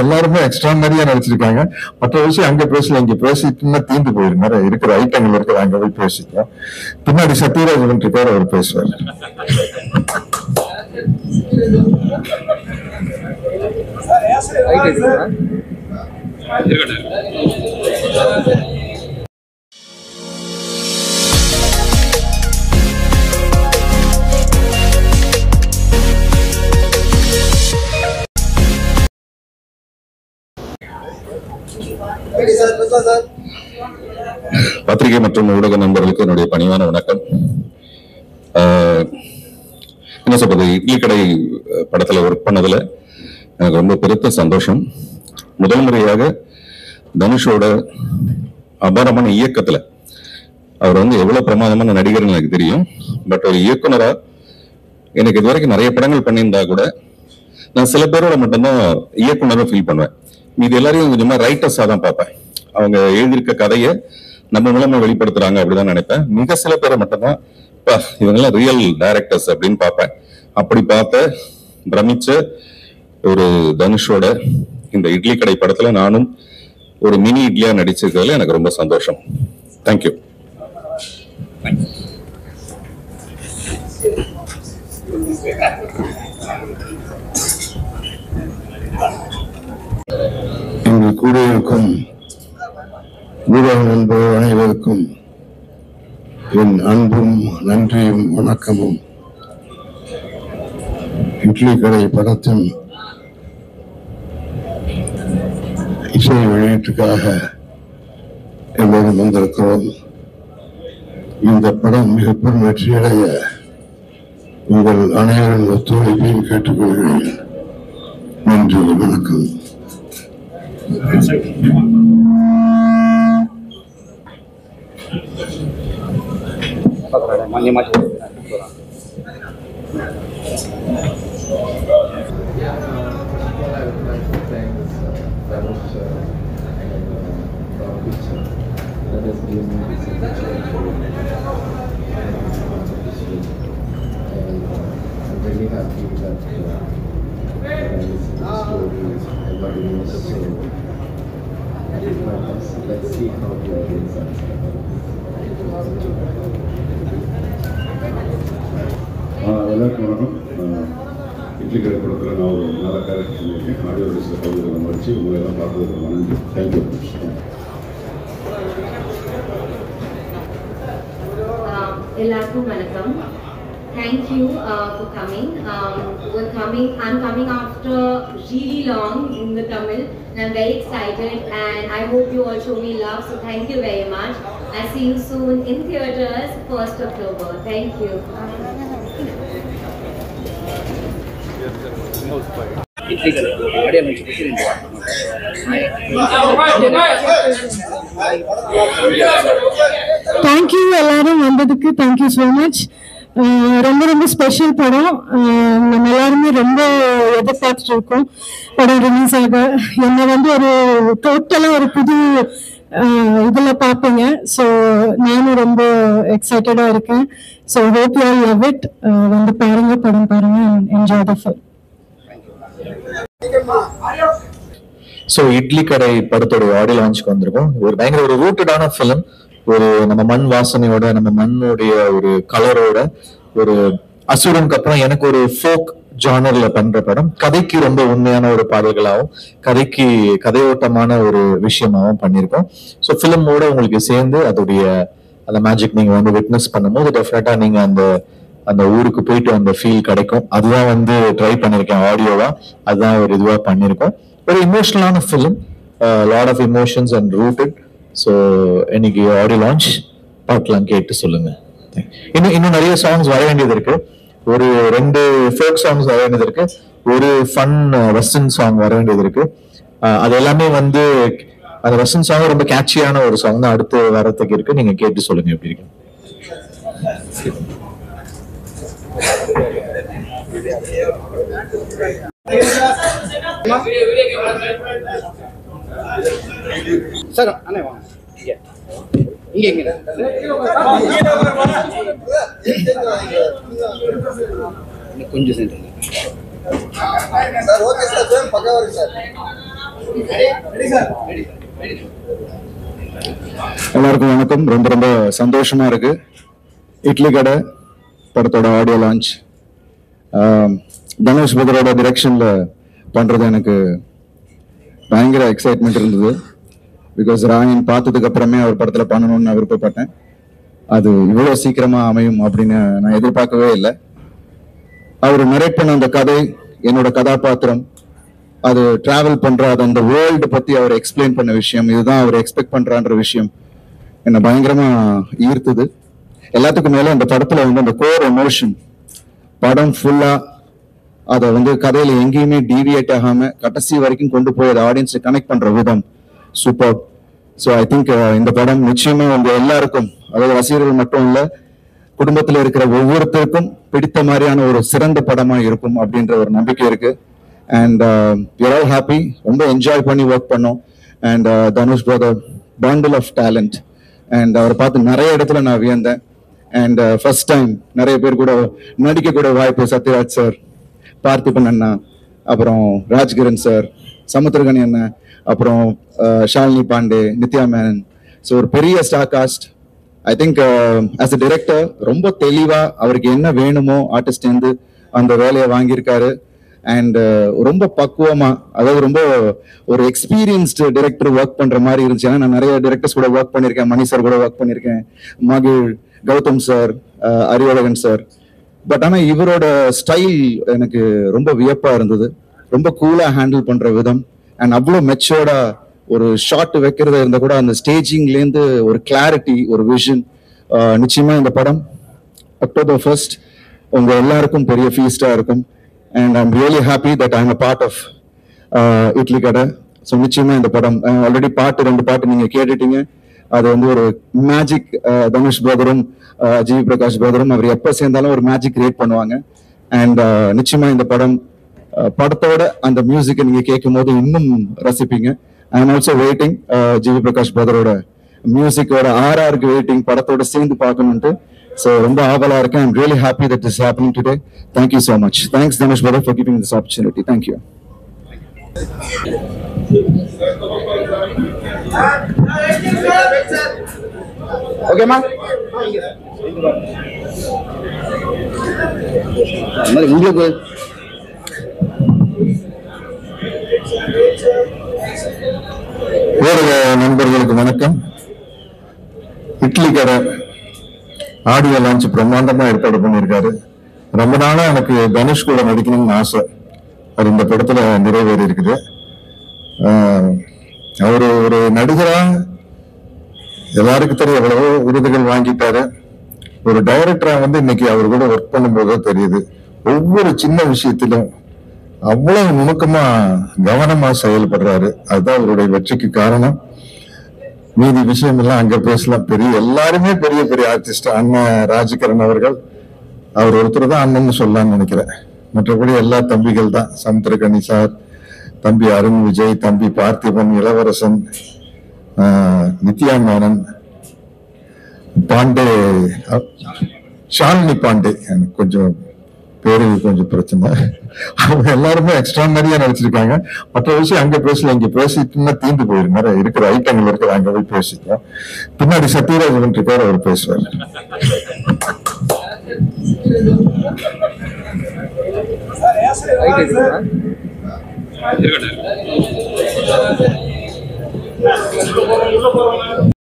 எல்லாருமே எக்ஸ்ட்ரானரியா நடிச்சிருக்காங்க. மற்ற விஷயம் அங்க பேசல, இங்க பேசிட்டுன்னா தீண்டு போயிரு. நிறைய இருக்கிற ஐட்டங்கள் இருக்கிற அங்க போய் பேசிட்டோம். பின்னாடி சத்யராஜன் இருக்காரு, அவர் பேசுவார். பத்திரிகை மற்றும் ஊடக நண்பர்களுக்கு என்னுடைய பணிவான வணக்கம். என்ன சொல்றது, இட்லி கடை படத்துல ஒர்க் பண்ணதுல எனக்கு ரொம்ப பெருத்த சந்தோஷம். முதல் முறையாக தனுஷோட அபாரமான இயக்கத்துல, அவர் எவ்வளவு பிரமாதமான நடிகர்னு எனக்கு தெரியும். பட் ஒரு இயக்குனரா எனக்கு இது வரைக்கும் நிறைய படங்கள் பண்ணியிருந்தா கூட நான் சில பேரோட மட்டும்தான் இயக்குனரும் ஃபீல் பண்ணுவேன். இது எல்லாரையும் கொஞ்சமா ரைட்டர்ஸா தான் பார்ப்பேன். அவங்க எழுதியிருக்க கதையை நம்ம மூலமா வெளிப்படுத்துறாங்க அப்படிதான் நினைப்பேன். மிக சில பேரை மட்டும்தான் இவங்கெல்லாம் ரியல் டைரக்டர்ஸ் அப்படின்னு பார்ப்பேன். அப்படி பார்த்த பிரமிச்ச ஒரு தனுஷோட இந்த இட்லி கடை படத்துல நானும் ஒரு மினி இட்லியா நடிச்சிருக்கிறதுல எனக்கு ரொம்ப சந்தோஷம். தேங்க்யூ. இங்கு கூடியிருக்கும் ஊடக நண்பர்கள் அனைவருக்கும் என் அன்பும் நன்றியும் வணக்கமும். இட்லி கடை படத்தின் இசை வெளியீட்டுக்காக எல்லோரும் வந்திருக்கிறோம். இந்த படம் மிகப்பெரும் வெற்றியடைய உங்கள் அனைவரின் ஒத்துழைப்பையும் கேட்டுக்கொள்கிறேன். நன்றி, வணக்கம். Let's see how the audience answers. எல்லாருக்கும் வணக்கம். இட்லி கடை படத்தில் நான் ஒரு நல்ல கேரக்டர் பண்ணியிருக்கேன். ஆடியோ ரிலீஸில் கவிதை முடிச்சு உங்களை எல்லாம் பார்த்ததுக்கு நன்றி. தேங்க்யூ. எல்லாருக்கும் வணக்கம். Thank you for coming. I'm coming after really long in the Tamil, and I'm very excited, and I hope you all show me love. So thank you very much. I'll see you soon in theaters, 1st October. Thank you. Thank you எல்லாரும் வந்ததுக்கு. Thank you so much. ரொம்ப ரொம்ப special படம். நம்ம எல்லாருமே ரொம்ப எதிர்பார்த்துட்டு இருக்கோம் படம் ரிலீஸ் ஆக. என்ன ஒரு டோட்டலா ஒரு புது இதுல பார்ப்பீங்க. ஸோ நானும் ரொம்ப எக்ஸைட்டடா இருக்கேன். So hope you all love it. வந்து பாருங்க, படம் பாருங்க, enjoy the film. So idli கடை படத்தோட ஆடியோ லான்ச்சுக்கு வந்திருக்கோம். ஒரு பயங்கர ஒரு ரூட்டடான ஃபிலிம். ஒரு நம்ம மண் வாசனையோட, நம்ம மண்ணுடைய ஒரு கலரோட, ஒரு அசுரனுக்கு அப்புறம் எனக்கு ஒரு ஃபோக் ஜானர்ல பண்ற படம். கதைக்கு ரொம்ப உண்மையான ஒரு பாடல்களாகவும், கதைக்கு கதையோட்டமான ஒரு விஷயமாகவும் பண்ணியிருக்கோம். ஸோ ஃபிலிமோட உங்களுக்கு சேர்ந்து அதோடைய அந்த மேஜிக் நீங்க விட்னஸ் பண்ணும்போது டெஃபினட்டா நீங்க அந்த ஊருக்கு போயிட்டு அந்த ஃபீல் கிடைக்கும். அதுதான் ட்ரை பண்ணியிருக்கேன் ஆடியோவா. அதுதான் ஒரு இதுவா பண்ணியிருக்கோம். ஒரு இமோஷனலான film, lot of emotions and rooted. So இன்னைக்கு ஆடியோ லான்ச் பார்க்கலாம், கேட்டு சொல்லுங்க. இன்னும் நிறைய சாங்ஸ் வர வேண்டியது இருக்கு. ஒரு 2 ஃபோக் சாங்ஸ் வர வேண்டியது இருக்கு. ஒரு ஃபன் வெஸ்டர்ன் சாங் வர வேண்டியது இருக்கு. அது எல்லாமே அந்த வெஸ்டர்ன் சாங் ரொம்ப கேட்சியான ஒரு சாங் தான் அடுத்து வரத்துக்கு இருக்கு. நீங்க கேட்டு சொல்லுங்க எப்படி இருக்கு. சார் அண்ணே வாங்க. கொஞ்சம் சென்டர் எல்லாருக்கும் வணக்கம். ரொம்ப ரொம்ப சந்தோஷமா இருக்கு. இட்லி கடை படத்தோட ஆடியோ லான்ச் தனுஷ் பதரோட டிரெக்ஷன்ல பண்றது எனக்கு பயங்கர எக்ஸைட்மெண்ட் இருந்தது. பிகாஸ் ராயன் பார்த்ததுக்கு அப்புறமே அவர் படத்துல பண்ணணும்னு நான் விருப்பப்பட்டேன். அது இவ்வளவு சீக்கிரமா அமையும் அப்படின்னு நான் எதிர்பார்க்கவே இல்லை. அவர் நரேட் பண்ண அந்த கதை, என்னோட கதாபாத்திரம், அது டிராவல் பண்ற அந்த வேர்ல்டு பத்தி அவர் எக்ஸ்பிளைன் பண்ண விஷயம், இதுதான் அவர் எக்ஸ்பெக்ட் பண்றான்ற விஷயம் என்ன பயங்கரமா ஈர்த்தது. எல்லாத்துக்கும் மேல அந்த படத்துல அந்த கோர் எமோஷன், படம் ஃபுல்லா அதை கதையில எங்கேயுமே டீவியேட் ஆகாம கடைசி வரைக்கும் கொண்டு போய் அதை ஆடியன்ஸை கனெக்ட் பண்ற விதம் சூப்பர். ஸோ ஐ திங்க் இந்த படம் நிச்சயமா எல்லாருக்கும், அதாவது ரசிகர்கள் மட்டும் இல்ல, குடும்பத்துல இருக்கிற ஒவ்வொருத்தருக்கும் பிடித்த மாதிரியான ஒரு சிறந்த படமா இருக்கும் அப்படின்ற ஒரு நம்பிக்கை இருக்கு. And we are all happy. ரொம்ப என்ஜாய் பண்ணி ஒர்க் பண்ணோம். And Dhanush brother bundle of talent. And அவரை பார்த்து நிறைய இடத்துல நான் வியந்தேன். அண்ட் ஃபர்ஸ்ட் டைம் நிறைய பேர் கூட நடிக்க கூட வாய்ப்பு, சத்யராஜ் சார், பார்த்திபன் அண்ணா, அப்புறம் ராஜ்கிரண் சார், சமுத்திரகனி அண்ணா, அப்புறம் ஷாலினி பாண்டே, நித்யா மேனன். ஸோ ஒரு பெரிய star cast. I think as a director ரொம்ப தெளிவா அவருக்கு என்ன வேணுமோ ஆர்டிஸ்ட் அந்த வேலையை வாங்கியிருக்காரு. அண்ட் ரொம்ப பக்குவமா, அதாவது ரொம்ப ஒரு எக்ஸ்பீரியன்ஸ்டு டைரக்டர் ஒர்க் பண்ற மாதிரி இருந்துச்சு. ஏன்னா நான் நிறைய டைரக்டர்ஸ் கூட ஒர்க் பண்ணியிருக்கேன், மணி சார் கூட ஒர்க் பண்ணியிருக்கேன், மகிழ், Gautham sir, Arivazhagan sir. But ஆனா இவரோட ஸ்டைல் எனக்கு ரொம்ப வியப்பா இருந்தது. ரொம்ப கூலா ஹேண்டில் பண்ற விதம், அண்ட் அவ்வளோ மெச்சோர்டா ஒரு ஷாட் வைக்கிறதா இருந்தா கூட அந்த ஸ்டேஜிங்லேருந்து ஒரு கிளாரிட்டி, ஒரு விஷன். நிச்சயமா இந்த படம் October 1st உங்க எல்லாருக்கும் பெரிய ஃபீஸ்டா இருக்கும். And I'm really happy that I'm a part of Idli Kadai. So நிச்சயமா இந்த படம் ஆல்ரெடி 2 பாட்டு நீங்க கேட்டுட்டீங்க. அது ஒரு மேஜிக். தனுஷ் பிரதரும் ஜிவி பிரகாஷ் பிரதரும் அவர் எப்ப சேர்ந்தாலும் ஒரு மேஜிக் கிரியேட் பண்ணுவாங்க. அண்ட் நிச்சயமா இந்த படத்தோட அந்த மியூசிக்கை நீங்க கேட்கும் போது இன்னும் ரசிப்பீங்க. I am also waiting GV Prakash பிரதரோட மியூசிக்கோட RRக்கு வெயிட்டிங், படத்தோட சேர்ந்து பார்க்கணும்ட்டு. ஸோ ரொம்ப ஆவலா இருக்கேன். I'm really happy that is happening today. Thank you so much. Thanks Dhanush brother for giving this opportunity. Thank you. ஓகேமா? உங்களுக்கு நண்பர்களுக்கு வணக்கம். இட்லி கடை ஆடியோ லான்ச் பிரம்மாண்டமா ஏற்பாடு பண்ணியிருக்காரு. ரொம்ப நாளா எனக்கு தனுஷ் கூட நடிக்கணும்னு ஆசை. அது இந்த படத்துல நிறைவேறி இருக்குது. அவரு ஒரு நடிகரா எல்லாருக்கும் தெரியும், எவ்வளவோ விருதுகள் வாங்கிட்டாரு. ஒரு டைரக்டரா இன்னைக்கு அவர் கூட ஒர்க் பண்ணும்போது தெரியுது, ஒவ்வொரு சின்ன விஷயத்திலும் அவ்வளவு நுணுக்கமா கவனமா செயல்படுறாரு. அதுதான் அவருடைய வெற்றிக்கு காரணம். மீதி விஷயம் எல்லாம் அங்க பேசலாம். எல்லாருமே பெரிய பெரிய ஆர்டிஸ்ட். அண்ணன் ராஜ்கிரண் அவர்கள், அவர் ஒருத்தர் தான் அண்ணன் சொல்லலாம்னு நினைக்கிறேன். மற்றபடி எல்லா தம்பிகள் தான். சமுத்திரகனி சார், தம்பி அருண் விஜய், தம்பி பார்த்திபன், இளவரசன், நித்யா மேனன், பாண்டே, ஷாலினி பாண்டே, எனக்கு கொஞ்சம் பேரு கொஞ்சம் பிரச்சனை. அவங்க எல்லாருமே எக்ஸ்ட்ரா நிறைய நடிச்சிருக்காங்க. மற்ற விஷயம் அங்க பேசல, இங்க பேசிட்டுன்னா தீந்து போயிரு. நிறைய இருக்கிற ஐட்டங்கள் இருக்குது, அங்க போய் பேசிக்கலாம். பின்னாடி சத்யராஜ் பேர் அவர் பேசுவார்.